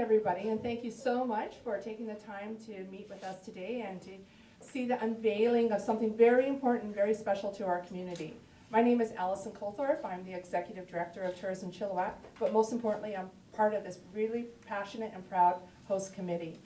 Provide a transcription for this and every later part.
everybody, and thank you so much for taking the time to meet with us today and to see the unveiling of something very important, very special to our community. My name is Allison Colthorpe. I'm the Executive Director of Tourism Chilliwack, but most importantly, I'm part of this really passionate and proud host committee.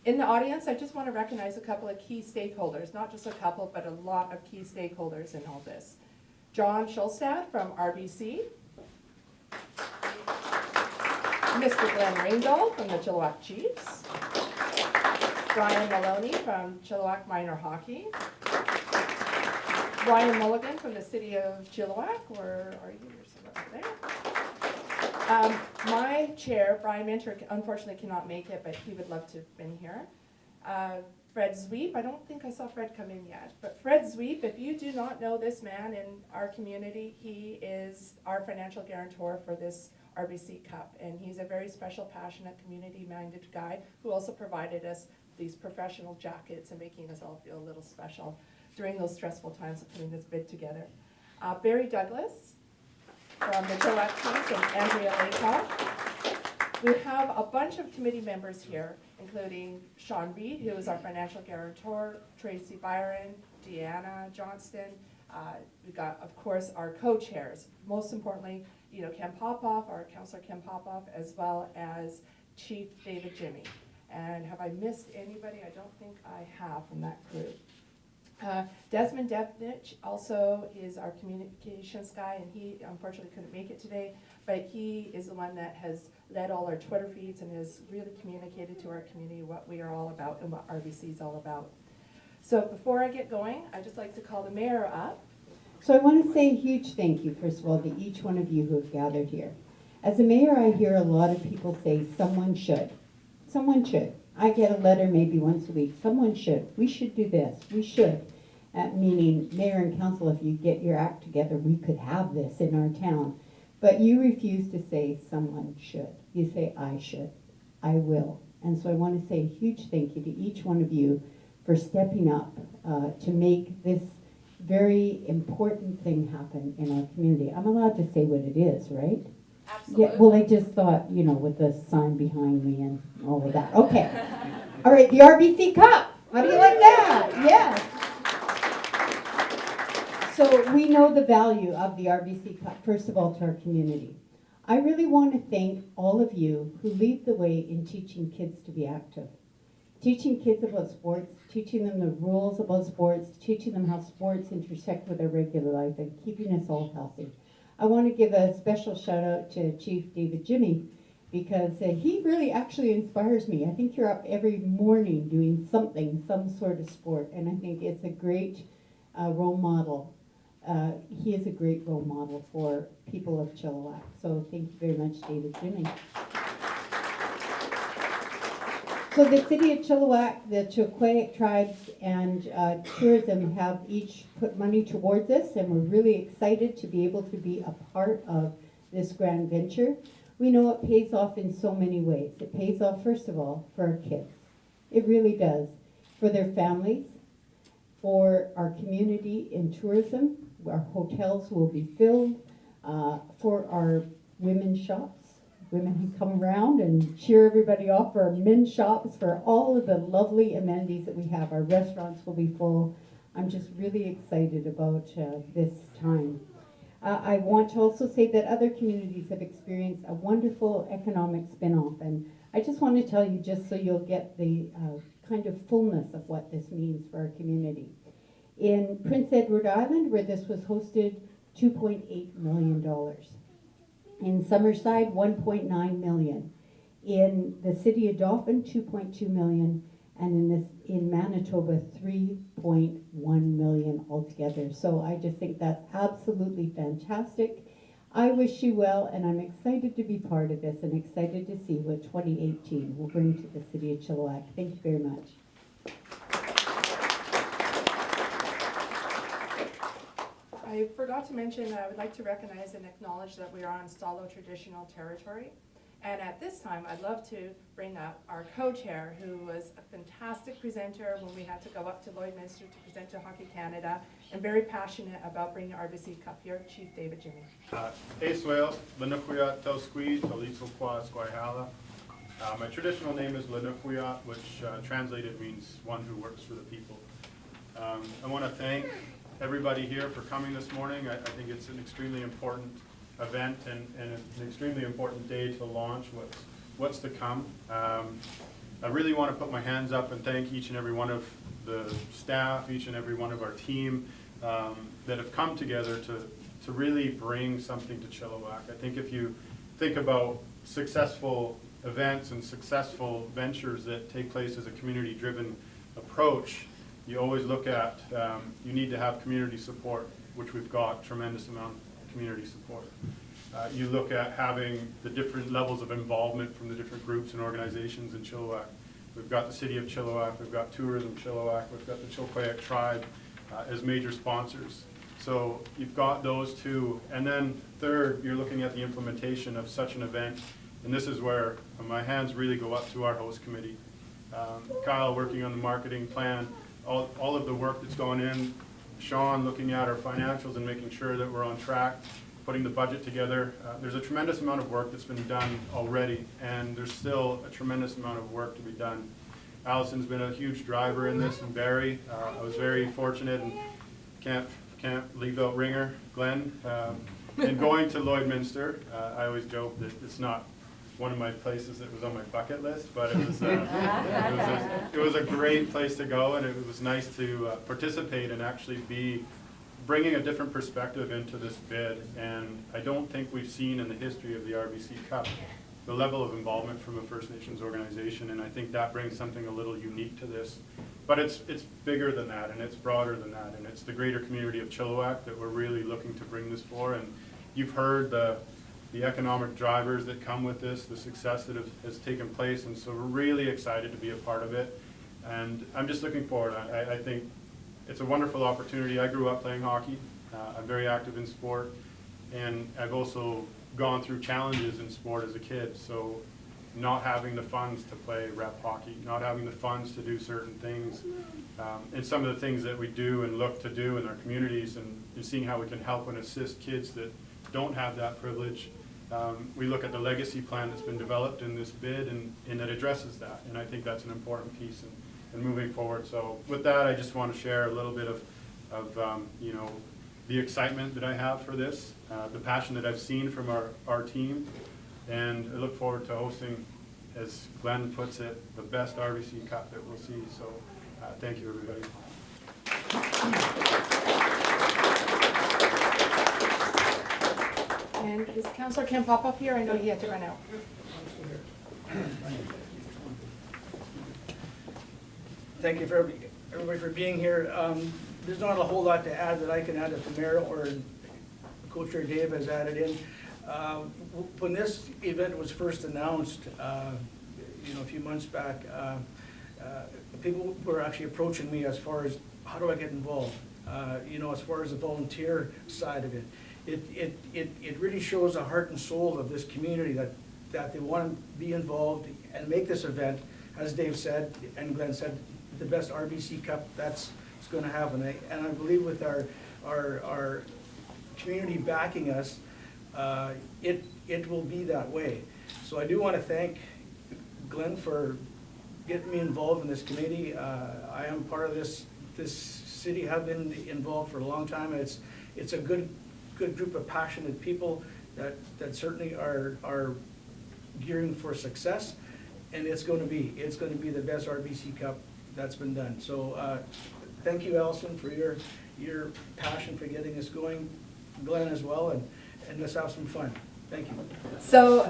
In the audience, I just want to recognize a couple of key stakeholders, not just a couple, but a lot of key stakeholders in all this. John Schulstad from RBC, Mr. Glenn Ringdahl from the Chilliwack Chiefs, Brian Maloney from Chilliwack Minor Hockey, Ryan Mulligan from the City of Chilliwack. Where are you? You're somewhere over there. My chair, Brian Minter, unfortunately cannot make it, but he would love to have been here. Fred Zweep, I don't think I saw Fred come in yet, but Fred Zweep, if you do not know this man in our community, he is our financial guarantor for this RBC Cup, and he's a very special, passionate, community-minded guy who also provided us these professional jackets and making us all feel a little special during those stressful times of putting this bid together. Barry Douglas from the Chilliwack Chiefs and Andrea Laycock. We have a bunch of committee members here, including Sean Reed, who is our financial guarantor, Tracy Byron, Deanna Johnston. We've got, of course, our co-chairs. Most importantly, Ken Popoff, our Councillor Ken Popoff, as well as Chief David Jimmy. And have I missed anybody? I don't think I have from that group. Desmond Devnich also is our communications guy, and he unfortunately couldn't make it today, but he is the one that has led all our Twitter feeds and has really communicated to our community what we are all about and what RBC is all about. So before I get going, I'd just like to call the mayor up. So I want to say a huge thank you, first of all, to each one of you who have gathered here. As a mayor, I hear a lot of people say, someone should. Someone should. I get a letter maybe once a week. Someone should. We should do this. We should. Meaning, mayor and council, if you get your act together, we could have this in our town. But you refuse to say someone should. You say, I should. I will. And so I want to say a huge thank you to each one of you for stepping up to make this very important thing happen in our community. I'm allowed to say what it is, right? Absolutely. Yeah, well, I just thought, with the sign behind me and all of that. Okay. All right, the RBC Cup. How do you like that? Yes. So we know the value of the RBC Cup, first of all, to our community. I really want to thank all of you who lead the way in teaching kids to be active. Teaching kids about sports, teaching them the rules about sports, teaching them how sports intersect with their regular life and keeping us all healthy. I want to give a special shout out to Chief David Jimmy because he really actually inspires me. I think you're up every morning doing something, some sort of sport, and I think it's a great role model. He is a great role model for people of Chilliwack. So thank you very much, David Jimmy. So the City of Chilliwack, the Chilliwack tribes, and tourism have each put money towards this, and we're really excited to be able to be a part of this grand venture. We know it pays off in so many ways. It pays off, first of all, for our kids. It really does. For their families, for our community in tourism, our hotels will be filled, for our women's shops. Women who come around and cheer everybody off for our men's shops, for all of the lovely amenities that we have. Our restaurants will be full. I'm just really excited about this time. I want to also say that other communities have experienced a wonderful economic spin-off, and I just want to tell you, just so you'll get the kind of fullness of what this means for our community. In Prince Edward Island, where this was hosted, $2.8 million. In Summerside, 1.9 million. In the city of Dauphin, 2.2 million. And in Manitoba, 3.1 million altogether. So I just think that's absolutely fantastic. I wish you well, and I'm excited to be part of this and excited to see what 2018 will bring to the city of Chilliwack. Thank you very much. I forgot to mention that I would like to recognize and acknowledge that we are on Stalo traditional territory. And at this time, I'd love to bring up our co-chair, who was a fantastic presenter when we had to go up to Lloydminster to present to Hockey Canada, and very passionate about bringing RBC Cup here, Chief David Jimmy. Eswell, Benukuya, Tel Squeeze, Olito Qua, Squaihala. My traditional name is Lenukwiat, which translated means one who works for the people. I want to thank everybody here for coming this morning. I think it's an extremely important event and an extremely important day to launch what's to come. I really want to put my hands up and thank each and every one of the staff, each and every one of our team that have come together to really bring something to Chilliwack. I think if you think about successful events and successful ventures that take place as a community-driven approach, you always look at, you need to have community support, which we've got tremendous amount of community support. You look at having the different levels of involvement from the different groups and organizations in Chilliwack. We've got the City of Chilliwack, we've got Tourism Chilliwack, we've got the Chilliwack Tribe as major sponsors. So you've got those two. And then third, you're looking at the implementation of such an event. And this is where my hands really go up to our host committee. Kyle working on the marketing plan, all of the work that's gone in, Sean looking at our financials and making sure that we're on track, putting the budget together. There's a tremendous amount of work that's been done already, and there's still a tremendous amount of work to be done. Allison's been a huge driver in this, and Barry. I was very fortunate and can't leave out Ringer, Glenn. And going to Lloydminster, I always joke that it's not one of my places that was on my bucket list, but it was a great place to go, and it was nice to participate and actually be bringing a different perspective into this bid. And I don't think we've seen in the history of the RBC Cup the level of involvement from a First Nations organization, and I think that brings something a little unique to this. But it's bigger than that, and it's broader than that, and it's the greater community of Chilliwack that we're really looking to bring this for. And you've heard the economic drivers that come with this, the success that has taken place, and so we're really excited to be a part of it. And I'm just looking forward. I think it's a wonderful opportunity. I grew up playing hockey. I'm very active in sport, and I've also gone through challenges in sport as a kid. So not having the funds to play rep hockey, not having the funds to do certain things, and some of the things that we do and look to do in our communities, and seeing how we can help and assist kids that don't have that privilege. We look at the legacy plan that's been developed in this bid, and it addresses that, and I think that's an important piece in moving forward. So with that, I just want to share a little bit of you know, the excitement that I have for this, the passion that I've seen from our team, and I look forward to hosting, as Glenn puts it, the best RBC Cup that we'll see. So thank you, everybody. And does Councillor Kim pop up here? I know he had to run out. Thank you for everybody for being here. There's not a whole lot to add that I can add that the mayor or Co-Chair Dave has added in. When this event was first announced, you know, a few months back, people were actually approaching me as far as how do I get involved? You know, as far as the volunteer side of it. It really shows the heart and soul of this community that they want to be involved and make this event, as Dave said and Glenn said, the best RBC Cup that's going to happen. And I believe with our community backing us, it will be that way. So I do want to thank Glenn for getting me involved in this committee. I am part of this city, have been involved for a long time. It's a good group of passionate people that certainly are gearing for success, and it's going to be the best RBC Cup that's been done. So thank you, Allison, for your passion for getting this going, Glenn as well, and let's have some fun. Thank you. So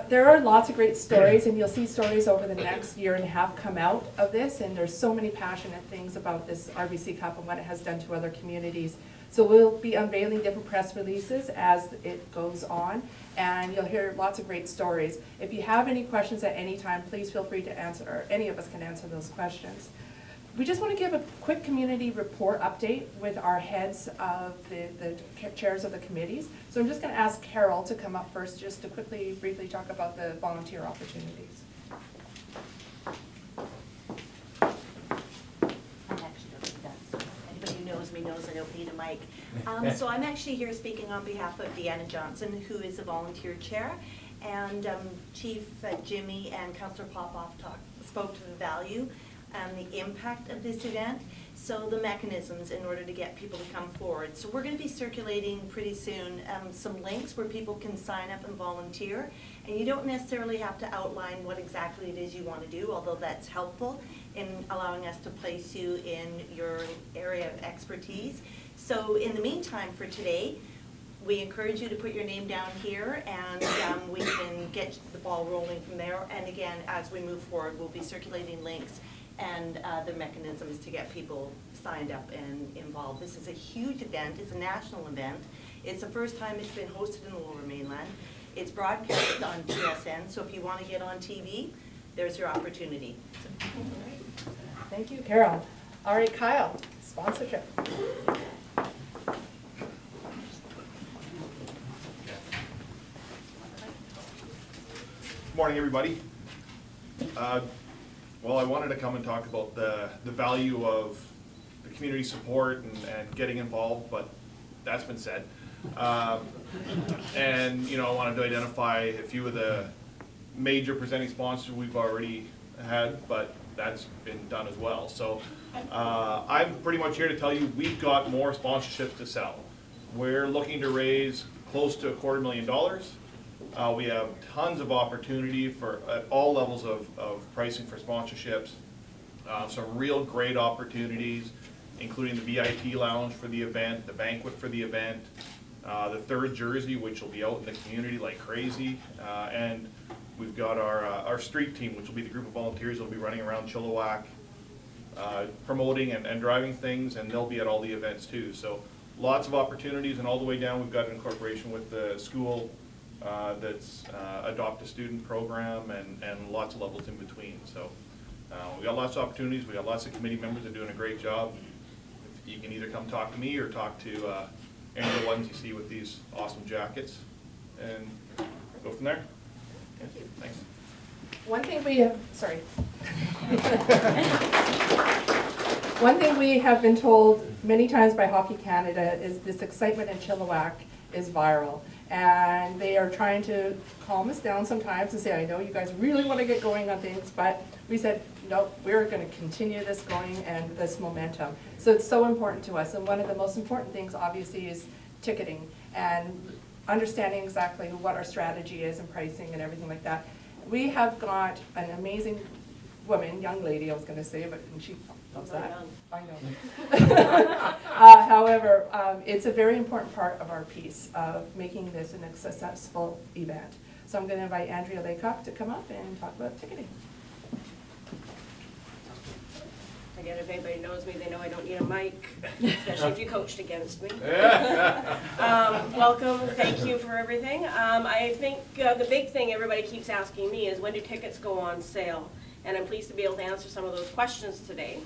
there are lots of great stories, and you'll see stories over the next year and a half come out of this, and there's so many passionate things about this RBC Cup and what it has done to other communities. So we'll be unveiling different press releases as it goes on, and you'll hear lots of great stories. If you have any questions at any time, please feel free to answer, or any of us can answer those questions. We just want to give a quick community report update with our heads of the chairs of the committees. So I'm just going to ask Carol to come up first just to briefly talk about the volunteer opportunities. I'm actually going to do that. So anybody who knows me knows I don't need a mic. So I'm actually here speaking on behalf of Deanna Johnson, who is a volunteer chair. And Chief Jimmy and Councillor Popoff spoke to the value and the impact of this event. So the mechanisms in order to get people to come forward. So we're going to be circulating pretty soon some links where people can sign up and volunteer. And you don't necessarily have to outline what exactly it is you want to do, although that's helpful in allowing us to place you in your area of expertise. So in the meantime for today, we encourage you to put your name down here, and we can get the ball rolling from there. And again, as we move forward, we'll be circulating links and the mechanisms to get people signed up and involved. This is a huge event. It's a national event. It's the first time it's been hosted in the Lower Mainland. It's broadcast on TSN, so if you want to get on TV, there's your opportunity. Thank you, Carol. All right, Kyle, sponsorship. Morning, everybody. Well, I wanted to come and talk about the value of the community support and getting involved, but that's been said. And, you know, I wanted to identify a few of the major presenting sponsors we've already had, but that's been done as well. So I'm pretty much here to tell you we've got more sponsorships to sell. We're looking to raise close to $250,000. We have tons of opportunity at all levels of pricing for sponsorships. Some real great opportunities, including the VIP lounge for the event, the banquet for the event, the third jersey, which will be out in the community like crazy, and we've got our street team, which will be the group of volunteers that will be running around Chilliwack, promoting and driving things, and they'll be at all the events too. So lots of opportunities, and all the way down we've got an incorporation with the school that's Adopt a Student program, and lots of levels in between. So we got lots of opportunities. We got lots of committee members that are doing a great job. You can either come talk to me or talk to any of the ones you see with these awesome jackets, and go from there. Thank you. Thanks. One thing we have, sorry. One thing we have been told many times by Hockey Canada is this excitement in Chilliwack is viral. And they are trying to calm us down sometimes and say, I know you guys really want to get going on things, but we said, nope, we're going to continue this going and this momentum. So it's so important to us. And one of the most important things, obviously, is ticketing and understanding exactly what our strategy is and pricing and everything like that. We have got an amazing woman, young lady, I was going to say, but she loves that. I know. However, it's a very important part of our piece of making this a successful event. So I'm going to invite Andrea Laycock to come up and talk about ticketing. Again, if anybody knows me, they know I don't need a mic, especially if you coached against me. Welcome, thank you for everything. I think the big thing everybody keeps asking me is when do tickets go on sale? And I'm pleased to be able to answer some of those questions today.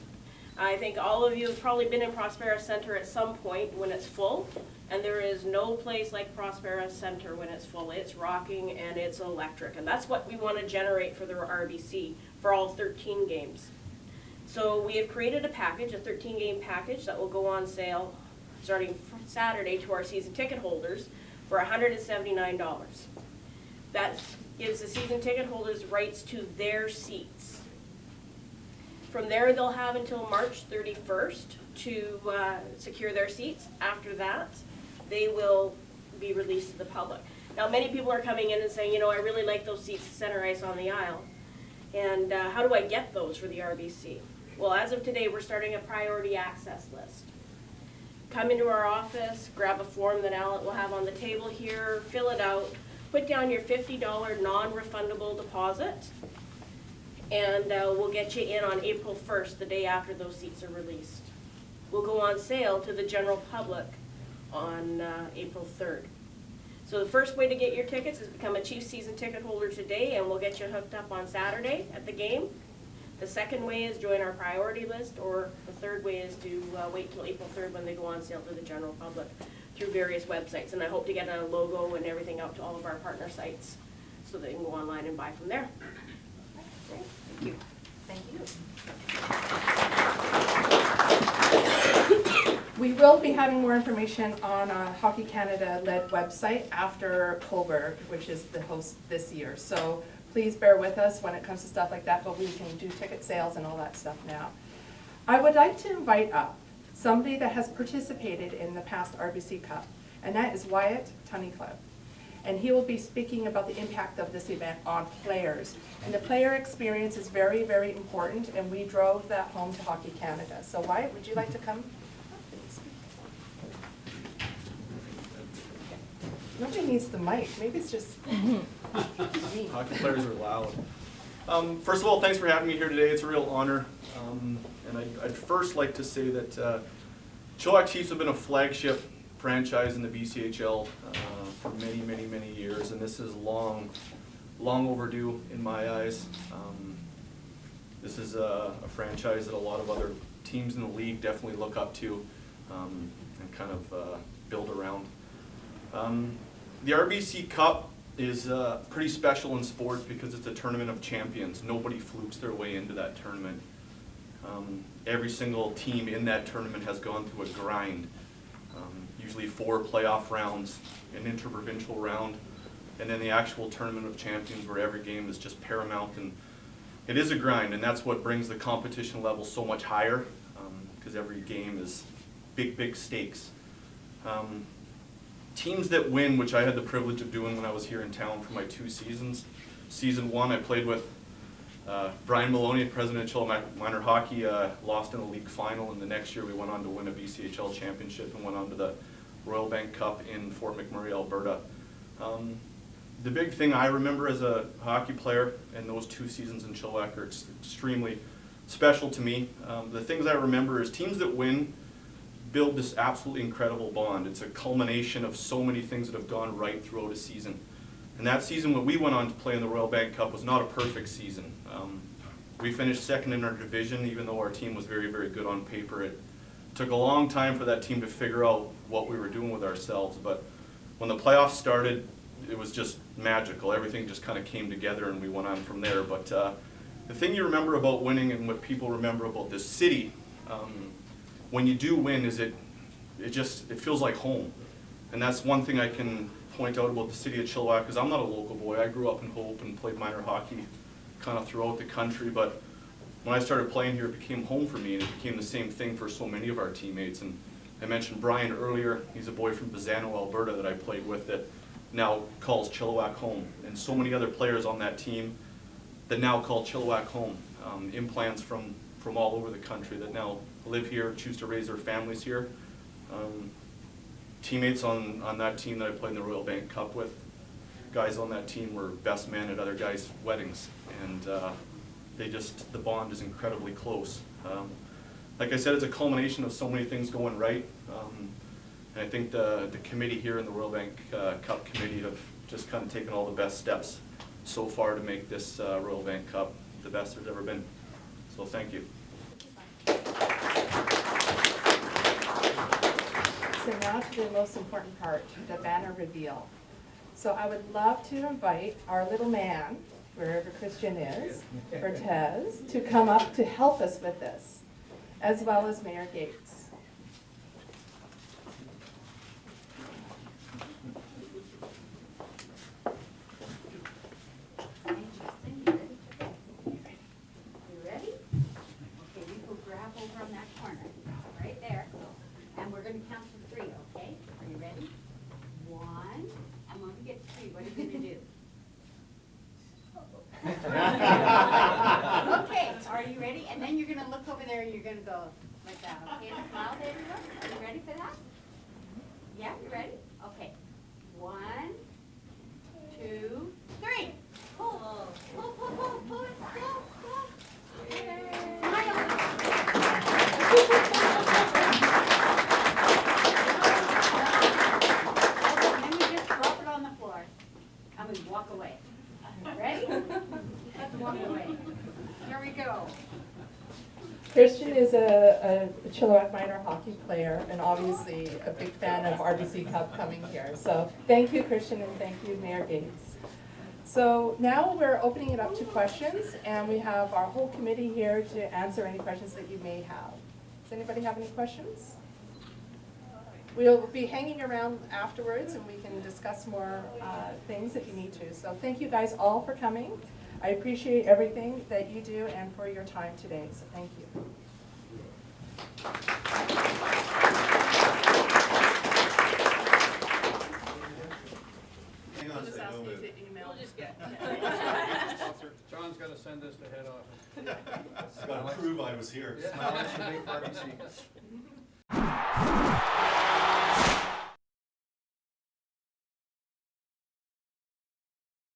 I think all of you have probably been in Prospera Center at some point when it's full, and there is no place like Prospera Center when it's full. It's rocking and it's electric, and that's what we want to generate for the RBC for all 13 games. So we have created a package, a 13-game package that will go on sale starting Saturday to our season ticket holders for $179. That gives the season ticket holders rights to their seats. From there, they'll have until March 31st to secure their seats. After that, they will be released to the public. Now, many people are coming in and saying, you know, I really like those seats center ice on the aisle. And how do I get those for the RBC? Well, as of today, we're starting a priority access list. Come into our office, grab a form that Alan will have on the table here, fill it out, put down your $50 non-refundable deposit, and we'll get you in on April 1st, the day after those seats are released. We'll go on sale to the general public on April 3rd. So the first way to get your tickets is become a Chiefs season ticket holder today, and we'll get you hooked up on Saturday at the game. The second way is join our priority list, or the third way is to wait till April 3rd when they go on sale to the general public through various websites. And I hope to get a logo and everything out to all of our partner sites so they can go online and buy from there. Okay, thank you. Thank you. We will be having more information on a Hockey Canada-led website after Coburg, which is the host this year. So please bear with us when it comes to stuff like that, but we can do ticket sales and all that stuff now. I would like to invite up somebody that has participated in the past RBC Cup, and that is Wyatt Tunnicliffe. And he will be speaking about the impact of this event on players. And the player experience is very, very important, and we drove that home to Hockey Canada. So Wyatt, would you like to come? Nobody needs the mic, maybe it's just me. Hockey players are loud. First of all, thanks for having me here today. It's a real honor. And I'd first like to say that Chilliwack Chiefs have been a flagship franchise in the BCHL for many, many, many years, and this is long overdue in my eyes. This is a franchise that a lot of other teams in the league definitely look up to and kind of build around. The RBC Cup is pretty special in sports because it's a tournament of champions. Nobody flukes their way into that tournament. Every single team in that tournament has gone through a grind. Usually 4 playoff rounds, an interprovincial round, and then the actual tournament of champions where every game is just paramount. And it is a grind, and that's what brings the competition level so much higher, because every game is big, big stakes. Teams that win, which I had the privilege of doing when I was here in town for my 2 seasons. Season 1, I played with Brian Maloney, president of Chilliwack Minor Hockey, lost in the league final, and the next year we went on to win a BCHL championship and went on to the Royal Bank Cup in Fort McMurray, Alberta. The big thing I remember as a hockey player, and those 2 seasons in Chilliwack are extremely special to me. The things I remember is teams that win build this absolutely incredible bond. It's a culmination of so many things that have gone right throughout a season. And that season when we went on to play in the Royal Bank Cup was not a perfect season. We finished 2nd in our division, even though our team was very, very good on paper. It took a long time for that team to figure out what we were doing with ourselves, but when the playoffs started, it was just magical. Everything just kind of came together and we went on from there. But the thing you remember about winning and what people remember about this city, when you do win, is it feels like home. And that's one thing I can point out about the city of Chilliwack, because I'm not a local boy. I grew up in Hope and played minor hockey kind of throughout the country, but when I started playing here, it became home for me, and it became the same thing for so many of our teammates. And I mentioned Brian earlier. He's a boy from Bazano, Alberta that I played with that now calls Chilliwack home, and so many other players on that team that now call Chilliwack home. Implants from all over the country that now live here, choose to raise their families here. Teammates on that team that I played in the Royal Bank Cup with, guys on that team were best men at other guys' weddings, and the bond is incredibly close. Like I said, it's a culmination of so many things going right, and I think the committee here in the Royal Bank Cup committee have just kind of taken all the best steps so far to make this Royal Bank Cup the best there's ever been. So thank you. So now to the most important part, the banner reveal. So I would love to invite our little man, wherever Christian is, Cortez, to come up to help us with this, as well as Mayor Gates. Okay, are you ready? And then you're going to look over there and you're going to go like that, okay? Smile to everyone. Are you ready for that? Yeah, you ready? Okay. 1, 2, 3. Pull. Pull, pull, pull, pull it. Pull, pull. Smile. Okay, then we just drop it on the floor and we walk away. Ready? Let's walk away. Here we go. Christian is a Chilliwack minor hockey player and obviously a big fan of RBC Cup coming here. So thank you, Christian, and thank you, Mayor Gates. So now we're opening it up to questions, and we have our whole committee here to answer any questions that you may have. Does anybody have any questions? we'll be hanging around afterwards and we can discuss more things if you need to. So thank you guys all for coming. I appreciate everything that you do and for your time today, so thank you. Hang on a Just second, ask wait, me wait. to email. We'll just get, John's gotta send this to head office. It's got to prove I was here. Smile at you, for RBC.